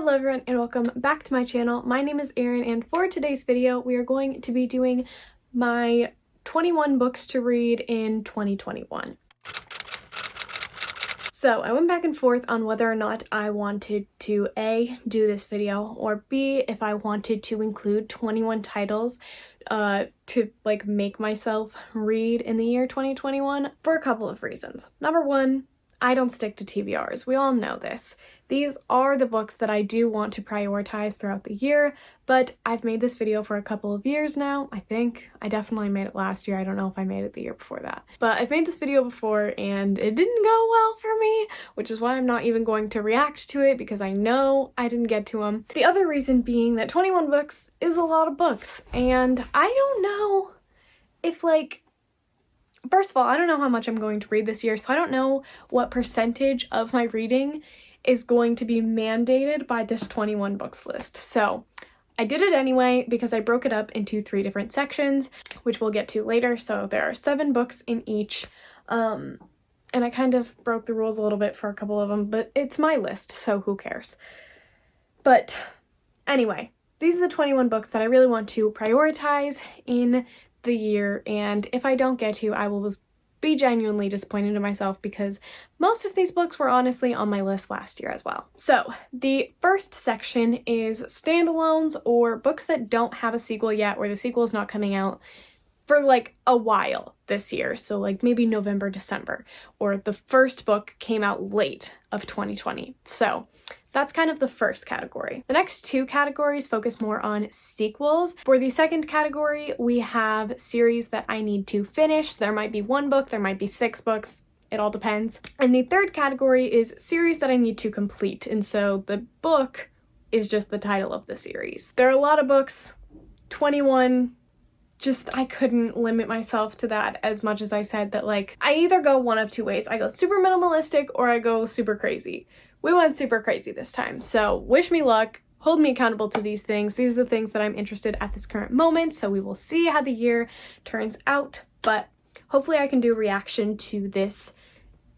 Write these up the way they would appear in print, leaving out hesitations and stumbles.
Hello everyone and welcome back to my channel. My name is Erin and for today's video we are going to be doing my 21 books to read in 2021. So I went back and forth on whether or not I wanted to A, do this video, or B, if I wanted to include 21 titles to like make myself read in the year 2021 for a couple of reasons. Number one, I don't stick to TBRs. We all know this. These are the books that I do want to prioritize throughout the year, but I've made this video for a couple of years now, I think. I definitely made it last year. I don't know if I made it the year before that. But I've made this video before and it didn't go well for me, which is why I'm not even going to react to it because I know I didn't get to them. The other reason being that 21 books is a lot of books, and I don't know if first of all, I don't know how much I'm going to read this year, so I don't know what percentage of my reading is going to be mandated by this 21 books list. So I did it anyway because I broke it up into 3 different sections, which we'll get to later. So there are 7 books in each, and I kind of broke the rules a little bit for a couple of them, but it's my list, so who cares? But anyway, these are the 21 books that I really want to prioritize in the year, and if I don't get to, I will be genuinely disappointed in myself because most of these books were honestly on my list last year as well. So the first section is standalones, or books that don't have a sequel yet, or the sequel is not coming out for like a while this year, so like maybe November, December, or the first book came out late of 2020. So that's kind of the first category. The next 2 categories focus more on sequels. For the second category, we have series that I need to finish. There might be 1 book, there might be 6 books, it all depends. And the third category is series that I need to complete, and so the book is just the title of the series. There are a lot of books, 21, I couldn't limit myself to that as much as I said that I either go one of 2 ways. I go super minimalistic or I go super crazy. We went super crazy this time, so wish me luck, hold me accountable to these things. These are the things that I'm interested at this current moment, so we will see how the year turns out, but hopefully I can do a reaction to this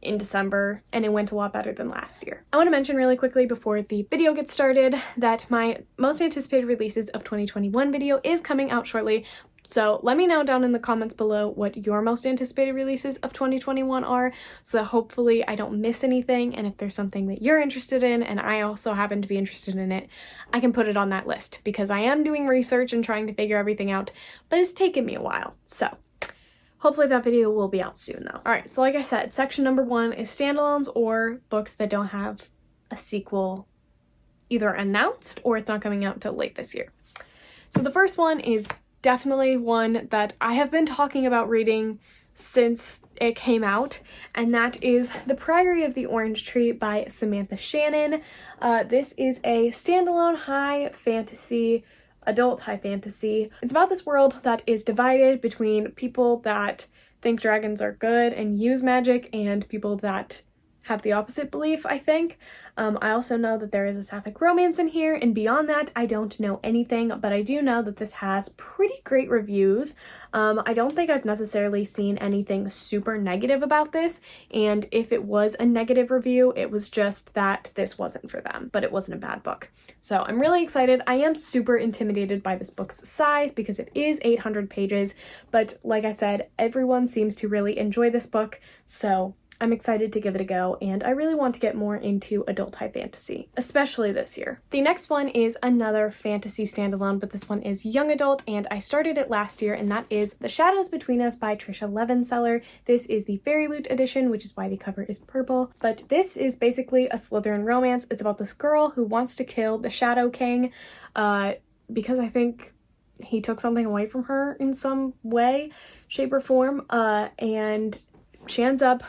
in December, and it went a lot better than last year. I want to mention really quickly before the video gets started that my most anticipated releases of 2021 video is coming out shortly. So let me know down in the comments below what your most anticipated releases of 2021 are, so that hopefully I don't miss anything, and if there's something that you're interested in and I also happen to be interested in it, I can put it on that list because I am doing research and trying to figure everything out, but it's taken me a while. So hopefully that video will be out soon though. Alright, so like I said, section number 1 is standalones, or books that don't have a sequel either announced or it's not coming out until late this year. So the first one is definitely one that I have been talking about reading since it came out, and that is The Priory of the Orange Tree by Samantha Shannon. This is a standalone adult high fantasy. It's about this world that is divided between people that think dragons are good and use magic and people that have the opposite belief, I think. I also know that there is a sapphic romance in here, and beyond that, I don't know anything, but I do know that this has pretty great reviews. I don't think I've necessarily seen anything super negative about this, and if it was a negative review, it was just that this wasn't for them, but it wasn't a bad book. So I'm really excited. I am super intimidated by this book's size because it is 800 pages, but like I said, everyone seems to really enjoy this book, so I'm excited to give it a go, and I really want to get more into adult high fantasy, especially this year. The next one is another fantasy standalone, but this one is young adult, and I started it last year, and that is The Shadows Between Us by Trisha Levenseller. This is the Fairy Loot edition, which is why the cover is purple, but this is basically a Slytherin romance. It's about this girl who wants to kill the Shadow King, because I think he took something away from her in some way, shape, or form, and she ends up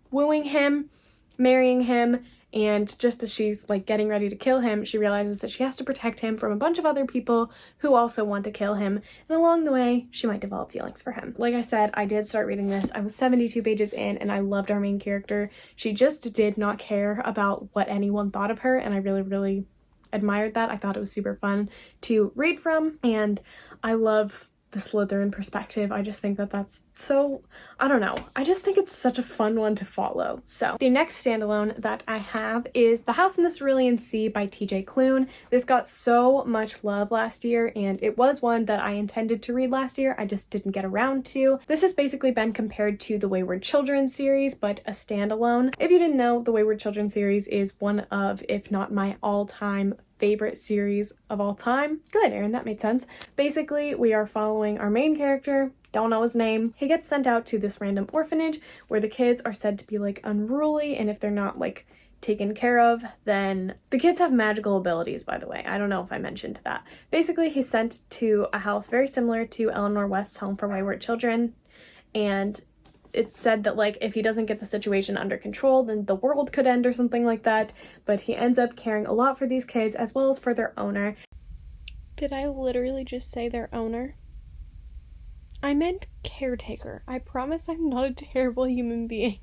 wooing him, marrying him, and just as she's getting ready to kill him, she realizes that she has to protect him from a bunch of other people who also want to kill him, and along the way she might develop feelings for him. Like I said, I did start reading this. I was 72 pages in and I loved our main character. She just did not care about what anyone thought of her, and I really admired that. I thought it was super fun to read from, and I love the the Slytherin perspective. I just think that that's so, I don't know. I just think it's such a fun one to follow. So the next standalone that I have is The House in the Cerulean Sea by TJ Klune. This got so much love last year, and it was one that I intended to read last year. I just didn't get around to. This has basically been compared to the Wayward Children series, but a standalone. If you didn't know, the Wayward Children series is one of, if not my all-time favorite series of all time. Good, Erin, that made sense. Basically, we are following our main character, don't know his name. He gets sent out to this random orphanage where the kids are said to be like unruly, and if they're not like taken care of, then the kids have magical abilities, by the way. I don't know if I mentioned that. Basically, he's sent to a house very similar to Eleanor West's Home for Wayward Children, and it's said that like if he doesn't get the situation under control, then the world could end or something like that, but he ends up caring a lot for these kids as well as for their owner. Did I literally just say their owner? I meant caretaker. I promise I'm not a terrible human being.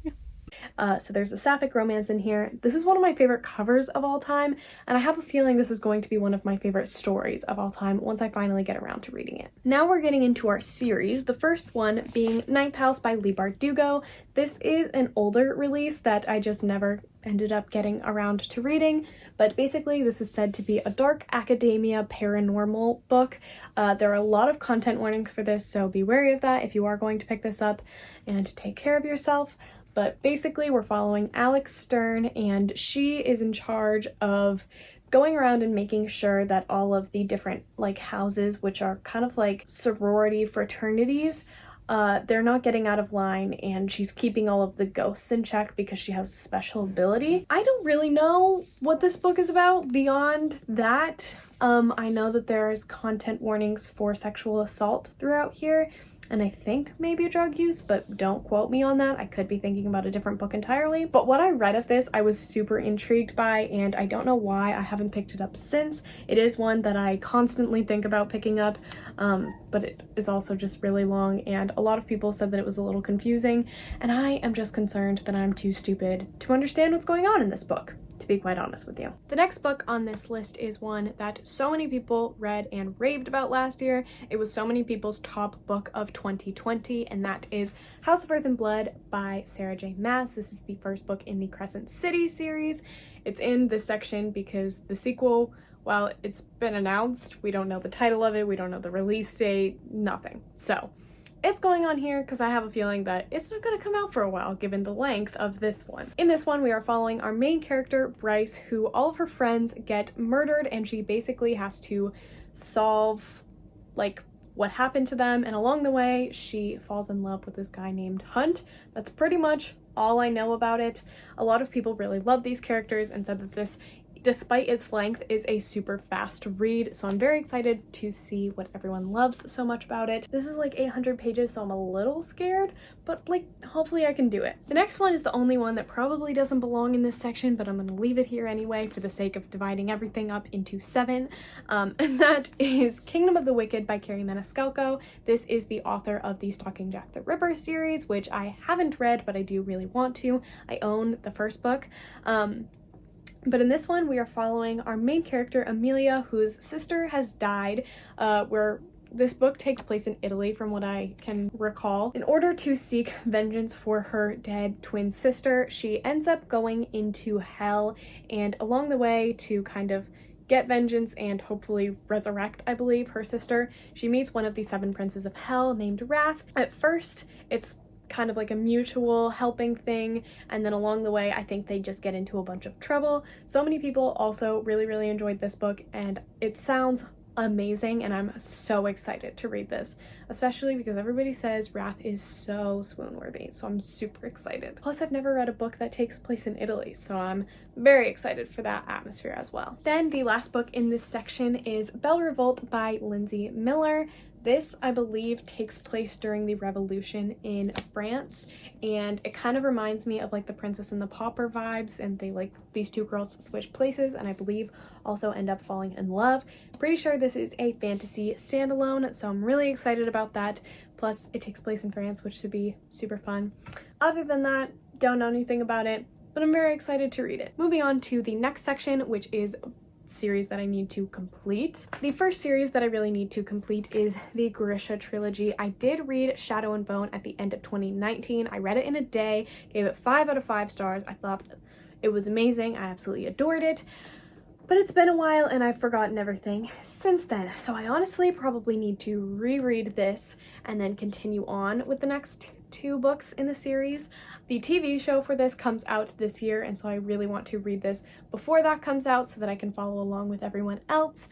So there's a sapphic romance in here. This is one of my favorite covers of all time, and I have a feeling this is going to be one of my favorite stories of all time once I finally get around to reading it. Now we're getting into our series, the first one being Ninth House by Leigh Bardugo. This is an older release that I just never ended up getting around to reading, but basically this is said to be a dark academia paranormal book. There are a lot of content warnings for this, so be wary of that if you are going to pick this up, and take care of yourself. But basically we're following Alex Stern, and she is in charge of going around and making sure that all of the different like houses, which are kind of like sorority fraternities, they're not getting out of line, and she's keeping all of the ghosts in check because she has a special ability. I don't really know what this book is about beyond that. I know that there's content warnings for sexual assault throughout here, and I think maybe drug use, but don't quote me on that. I could be thinking about a different book entirely. But what I read of this, I was super intrigued by, and I don't know why I haven't picked it up since. It is one that I constantly think about picking up, but it is also just really long, and a lot of people said that it was a little confusing, and I am just concerned that I'm too stupid to understand what's going on in this book, to be quite honest with you. The next book on this list is one that so many people read and raved about last year. It was so many people's top book of 2020, and that is House of Earth and Blood by Sarah J. Maas. This is the first book in the Crescent City series. It's in this section because the sequel, while it's been announced, we don't know the title of it, we don't know the release date, nothing. So it's going on here because I have a feeling that it's not going to come out for a while given the length of this one. In this one, we are following our main character, Bryce, who all of her friends get murdered, and she basically has to solve like what happened to them, and along the way she falls in love with this guy named Hunt. That's pretty much all I know about it. A lot of people really love these characters and said that this, despite its length, is a super fast read, so I'm very excited to see what everyone loves so much about it. This is like 800 pages, so I'm a little scared, but like hopefully I can do it. The next one is the only one that probably doesn't belong in this section, but I'm gonna leave it here anyway for the sake of dividing everything up into 7, and that is Kingdom of the Wicked by Carrie Maniscalco. This is the author of the Stalking Jack the Ripper series, which I haven't read, but I do really want to. I own the first book. But in this one, we are following our main character, Amelia, whose sister has died, where this book takes place in Italy, from what I can recall. In order to seek vengeance for her dead twin sister, she ends up going into hell, and along the way, to kind of get vengeance and hopefully resurrect, I believe, her sister, she meets one of the 7 princes of hell named Wrath. At first, it's kind of like a mutual helping thing, and then along the way I think they just get into a bunch of trouble. So many people also really enjoyed this book, and it sounds amazing, and I'm so excited to read this, especially because everybody says Wrath is so swoon-worthy, so I'm super excited. Plus, I've never read a book that takes place in Italy, so I'm very excited for that atmosphere as well. Then the last book in this section is Belle Revolt by Lindsay Miller. This, I believe, takes place during the Revolution in France, and it kind of reminds me of like the Princess and the Pauper vibes, and they like these two girls switch places and I believe also end up falling in love. Pretty sure this is a fantasy standalone, so I'm really excited about that. Plus, it takes place in France, which should be super fun. Other than that, don't know anything about it, but I'm very excited to read it. Moving on to the next section, which is series that I need to complete. The first series that I really need to complete is the Grisha trilogy. I did read Shadow and Bone at the end of 2019. I read it in a day, gave it 5 out of 5 stars. I thought it was amazing. I absolutely adored it. But it's been a while and I've forgotten everything since then. So I honestly probably need to reread this and then continue on with the next 2 books in the series. The TV show for this comes out this year, and so I really want to read this before that comes out so that I can follow along with everyone else,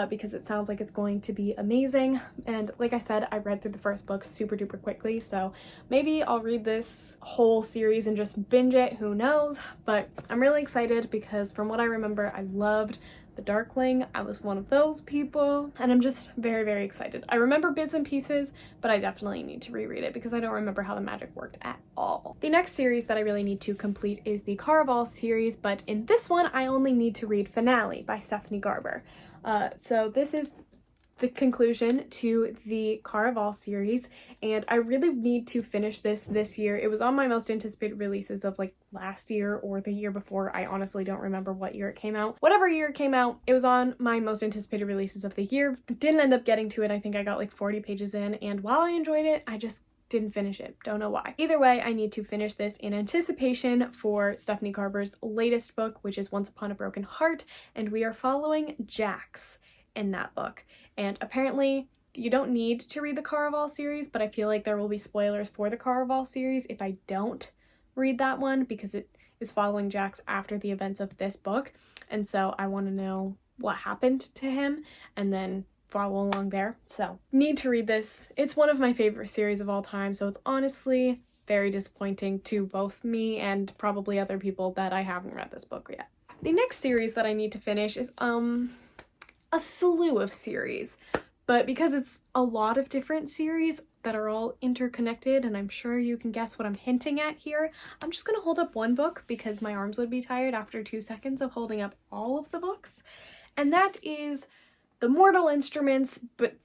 because it sounds like it's going to be amazing. And like I said, I read through the first book super duper quickly, so maybe I'll read this whole series and just binge it, who knows. But I'm really excited because from what I remember, I loved The Darkling. I was one of those people, and I'm just very, very excited. I remember bits and pieces, but I definitely need to reread it because I don't remember how the magic worked at all. The next series that I really need to complete is the Caraval series, but in this one, I only need to read Finale by Stephanie Garber. So this is the conclusion to the Caraval series, and I really need to finish this year. It was on my most anticipated releases of like last year or the year before. I honestly don't remember what year it came out. Whatever year it came out, it was on my most anticipated releases of the year. Didn't end up getting to it. I think I got like 40 pages in, and while I enjoyed it, I just didn't finish it. Don't know why. Either way, I need to finish this in anticipation for Stephanie Garber's latest book, which is Once Upon a Broken Heart, and we are following Jax in that book. And apparently you don't need to read the Caraval series, but I feel like there will be spoilers for the Caraval series if I don't read that one, because it is following Jax after the events of this book. And so I want to know what happened to him and then follow along there. So need to read this. It's one of my favorite series of all time, so it's honestly very disappointing to both me and probably other people that I haven't read this book yet. The next series that I need to finish is a slew of series, but because it's a lot of different series that are all interconnected, and I'm sure you can guess what I'm hinting at here, I'm just gonna hold up one book because my arms would be tired after 2 seconds of holding up all of the books, and that is the Mortal Instruments, but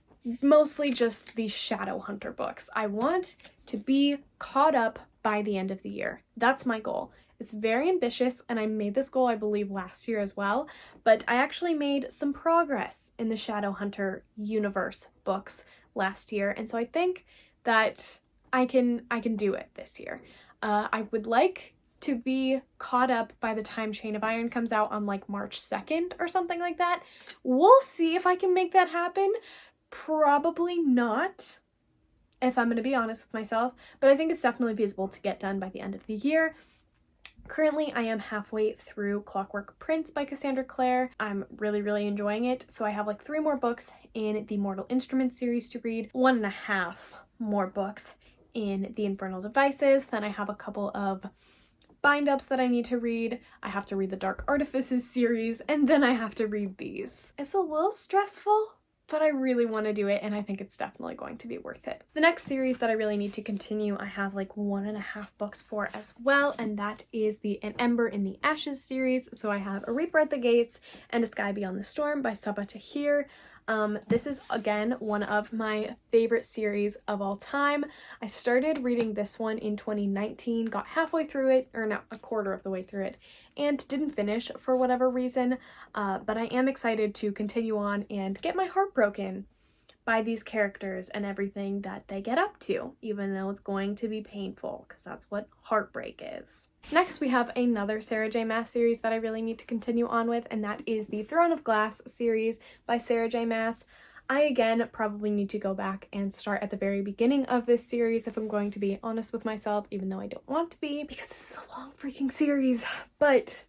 mostly just the Shadowhunter books. I want to be caught up by the end of the year. That's my goal. It's very ambitious, and I made this goal, I believe, last year as well, but I actually made some progress in the Shadowhunter universe books last year, and so I think that I can do it this year. I would like to be caught up by the time Chain of Iron comes out on like March 2nd or something like that. We'll see if I can make that happen. Probably not, if I'm going to be honest with myself, but I think it's definitely feasible to get done by the end of the year. Currently, I am halfway through Clockwork Prince by Cassandra Clare. I'm really, really enjoying it. So I have like 3 more books in the Mortal Instruments series to read, 1.5 more books in the Infernal Devices. Then I have a couple of bind-ups that I need to read. I have to read the Dark Artifices series, and then I have to read these. It's a little stressful, but I really want to do it, and I think it's definitely going to be worth it. The next series that I really need to continue, I have like 1.5 books for as well, and that is the An Ember in the Ashes series. So I have A Reaper at the Gates and A Sky Beyond the Storm by Sabaa Tahir. This is, again, one of my favorite series of all time. I started reading this one in 2019, got halfway through it, or no, a quarter of the way through it, and didn't finish for whatever reason, but I am excited to continue on and get my heart broken by these characters and everything that they get up to, even though it's going to be painful, because that's what heartbreak is. Next, we have another Sarah J. Maas series that I really need to continue on with, and that is the Throne of Glass series by Sarah J. Maas. I, again, probably need to go back and start at the very beginning of this series if I'm going to be honest with myself, even though I don't want to be, because this is a long freaking series. But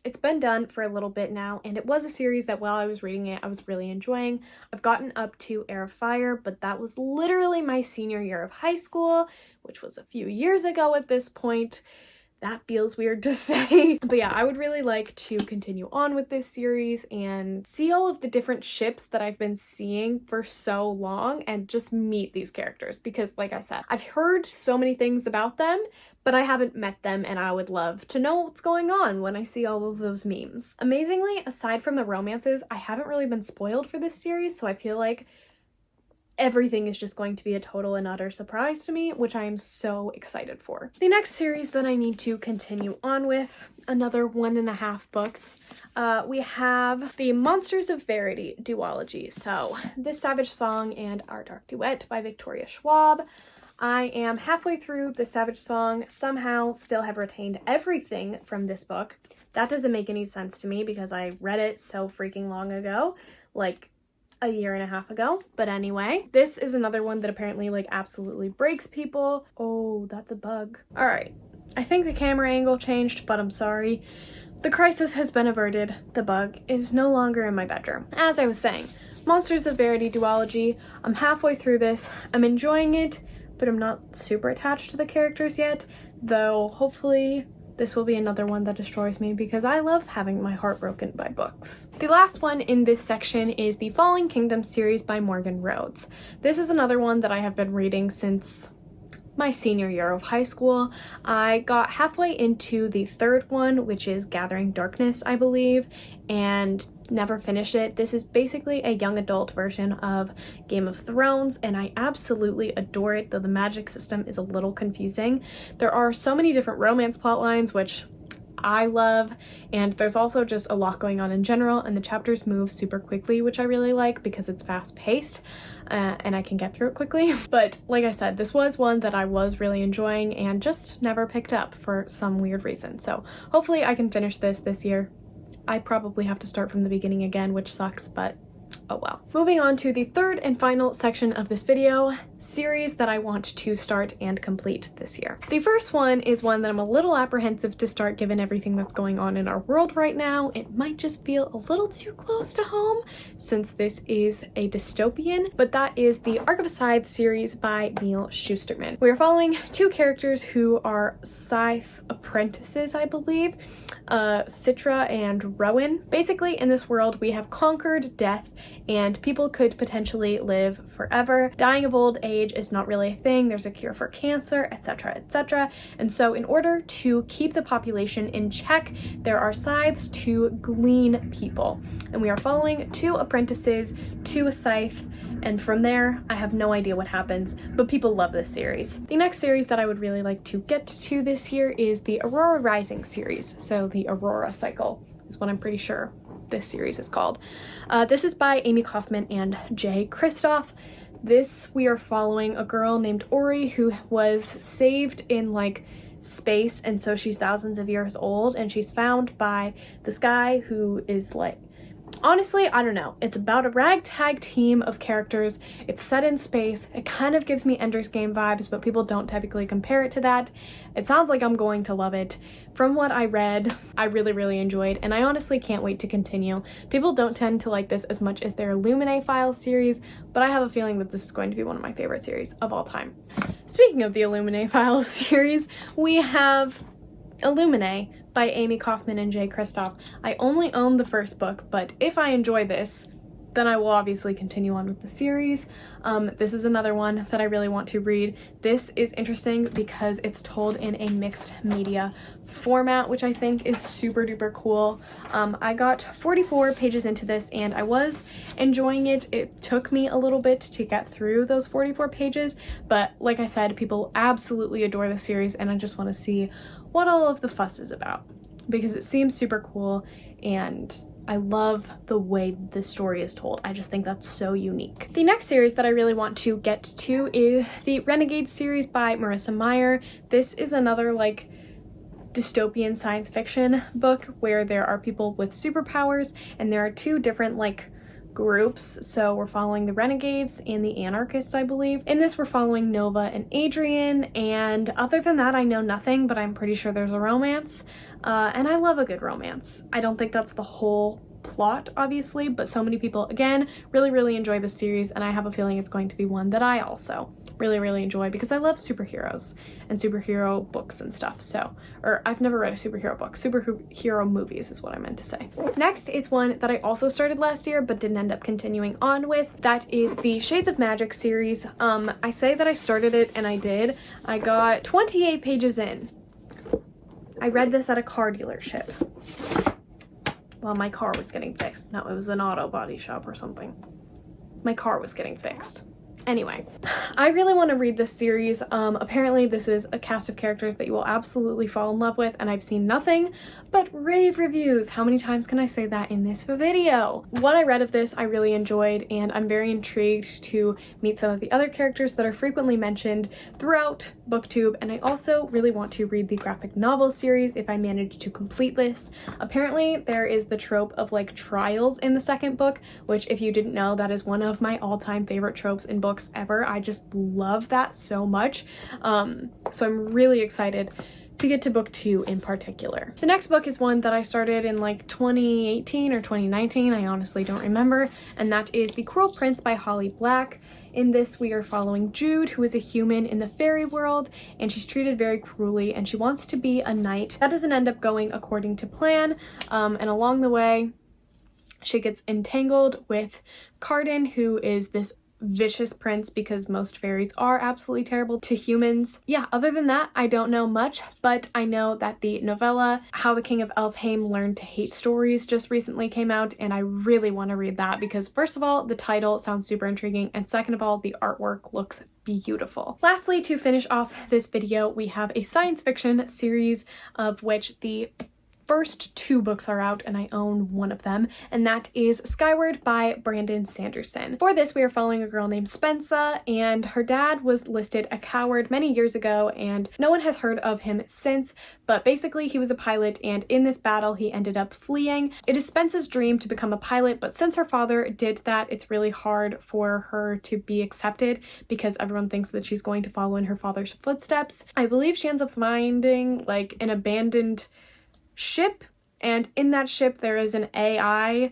it's been done for a little bit now, and it was a series that while I was reading it, I was really enjoying. I've gotten up to Heir of Fire, but that was literally my senior year of high school, which was a few years ago at this point. That feels weird to say. But yeah, I would really like to continue on with this series and see all of the different ships that I've been seeing for so long and just meet these characters, because like I said, I've heard so many things about them, but I haven't met them, and I would love to know what's going on when I see all of those memes. Amazingly, aside from the romances, I haven't really been spoiled for this series, so I feel like everything is just going to be a total and utter surprise to me, which I am so excited for. The next series that I need to continue on with, another 1.5 books, we have the Monsters of Verity duology. So This Savage Song and Our Dark Duet by Victoria Schwab. I am halfway through The Savage Song, somehow still have retained everything from this book. That doesn't make any sense to me because I read it so freaking long ago, like a 1.5 years ago. But anyway, this is another one that apparently like absolutely breaks people. Oh, that's a bug. All right, I think the camera angle changed, but I'm sorry. The crisis has been averted. The bug is no longer in my bedroom. As I was saying, Monsters of Verity duology. I'm halfway through this. I'm enjoying it, but I'm not super attached to the characters yet, though hopefully this will be another one that destroys me because I love having my heart broken by books. The last one in this section is the Falling Kingdom series by Morgan Rhodes. This is another one that I have been reading since my senior year of high school. I got halfway into the third one, which is Gathering Darkness, I believe, and never finished it. This is basically a young adult version of Game of Thrones, and I absolutely adore it, though the magic system is a little confusing. There are so many different romance plot lines, which I love, and there's also just a lot going on in general, and the chapters move super quickly, which I really like because it's fast-paced and I can get through it quickly. But like I said, this was one that I was really enjoying and just never picked up for some weird reason. So hopefully I can finish this year. I probably have to start from the beginning again, which sucks, but oh well. Moving on to the third and final section of this video, series that I want to start and complete this year. The first one is one that I'm a little apprehensive to start given everything that's going on in our world right now. It might just feel a little too close to home since this is a dystopian, but that is the Arc of a Scythe series by Neil Shusterman. We are following two characters who are scythe apprentices, I believe, Citra and Rowan. Basically, in this world, we have conquered death and people could potentially live forever. Dying of old age is not really a thing. There's a cure for cancer, etc., etc. And so in order to keep the population in check, there are scythes to glean people. And we are following two apprentices to a scythe, and from there, I have no idea what happens, but people love this series. The next series that I would really like to get to this year is the Aurora Rising series. So the Aurora cycle is what I'm pretty sure this series is called. This is by Amy Kaufman and Jay Kristoff. This, we are following a girl named Ori who was saved in like space, and so she's thousands of years old, and she's found by this guy who is like, honestly, I don't know. It's about a ragtag team of characters. It's set in space. It kind of gives me Ender's Game vibes, but people don't typically compare it to that. It sounds like I'm going to love it. From what I read, I really enjoyed, and I honestly can't wait to continue. People don't tend to like this as much as their Illuminae Files series, but I have a feeling that this is going to be one of my favorite series of all time. Speaking of the Illuminae Files series, we have Illuminae by Amy Kaufman and Jay Kristoff. I only own the first book, but if I enjoy this, then I will obviously continue on with the series. This is another one that I really want to read. This is interesting because it's told in a mixed media format, which I think is super duper cool. I got 44 pages into this and I was enjoying it. It took me a little bit to get through those 44 pages, but like I said, people absolutely adore the series, and I just want to see what all of the fuss is about because it seems super cool, and I love the way the story is told. I just think that's so unique. The next series that I really want to get to is the Renegade series by Marissa Meyer. This is another like dystopian science fiction book where there are people with superpowers, and there are two different like groups. So we're following the Renegades and the Anarchists, I believe. In this, we're following Nova and Adrian, and other than that, I know nothing, but I'm pretty sure there's a romance. And I love a good romance. I don't think that's the whole plot, obviously, but so many people, again, really enjoy this series, and I have a feeling it's going to be one that I also really enjoy because I love superheroes and superhero books and stuff. So, or I've never read a superhero book. Superhero movies is what I meant to say. Next is one that I also started last year but didn't end up continuing on with. That is the Shades of Magic series. I say that I started it, and I did. I got 28 pages in. I read this at a car dealership. Well, my car was getting fixed. No, it was an auto body shop or something. My car was getting fixed. Anyway, I really want to read this series. Apparently this is a cast of characters that you will absolutely fall in love with, and I've seen nothing but rave reviews. How many times can I say that in this video? What I read of this I really enjoyed, and I'm very intrigued to meet some of the other characters that are frequently mentioned throughout BookTube, and I also really want to read the graphic novel series if I manage to complete this. Apparently there is the trope of like trials in the second book, which if you didn't know, that is one of my all-time favorite tropes in books ever. I just love that so much. So I'm really excited to get to book 2 in particular. The next book is one that I started in like 2018 or 2019, I honestly don't remember, and that is The Cruel Prince by Holly Black. In this, we are following Jude, who is a human in the fairy world, and she's treated very cruelly, and she wants to be a knight. That doesn't end up going according to plan, and along the way, she gets entangled with Carden, who is this vicious prince, because most fairies are absolutely terrible to humans. Yeah, other than that, I don't know much, but I know that the novella How the King of Elfhame Learned to Hate Stories just recently came out, and I really want to read that because first of all, the title sounds super intriguing, and second of all, the artwork looks beautiful. Lastly, to finish off this video, we have a science fiction series of which the first 2 books are out, and I own one of them, and that is Skyward by Brandon Sanderson. For this, we are following a girl named Spensa, and her dad was listed a coward many years ago, and no one has heard of him since, but basically he was a pilot, and in this battle he ended up fleeing. It is Spensa's dream to become a pilot, but since her father did that, it's really hard for her to be accepted because everyone thinks that she's going to follow in her father's footsteps. I believe she ends up finding like an abandoned ship, and in that ship there is an AI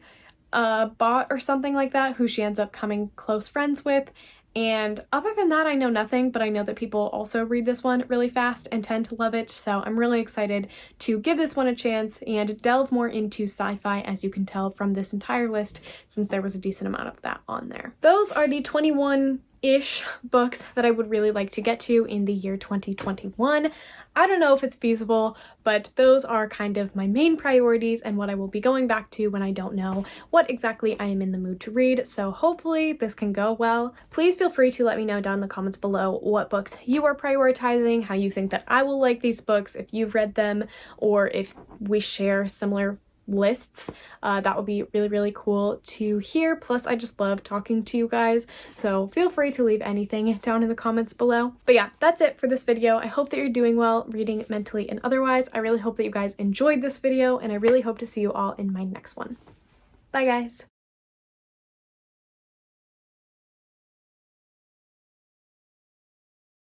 bot or something like that who she ends up coming close friends with. And other than that, I know nothing, but I know that people also read this one really fast and tend to love it, so I'm really excited to give this one a chance and delve more into sci-fi, as you can tell from this entire list, since there was a decent amount of that on there. Those are the 21-ish books that I would really like to get to in the year 2021. I don't know if it's feasible, but those are kind of my main priorities and what I will be going back to when I don't know what exactly I am in the mood to read, so hopefully this can go well. Please feel free to let me know down in the comments below what books you are prioritizing, how you think that I will like these books, if you've read them, or if we share similar lists. That would be really, really cool to hear. Plus, I just love talking to you guys, so feel free to leave anything down in the comments below. But yeah, that's it for this video. I hope that you're doing well, reading, mentally, and otherwise. I really hope that you guys enjoyed this video, and I really hope to see you all in my next one. Bye, guys!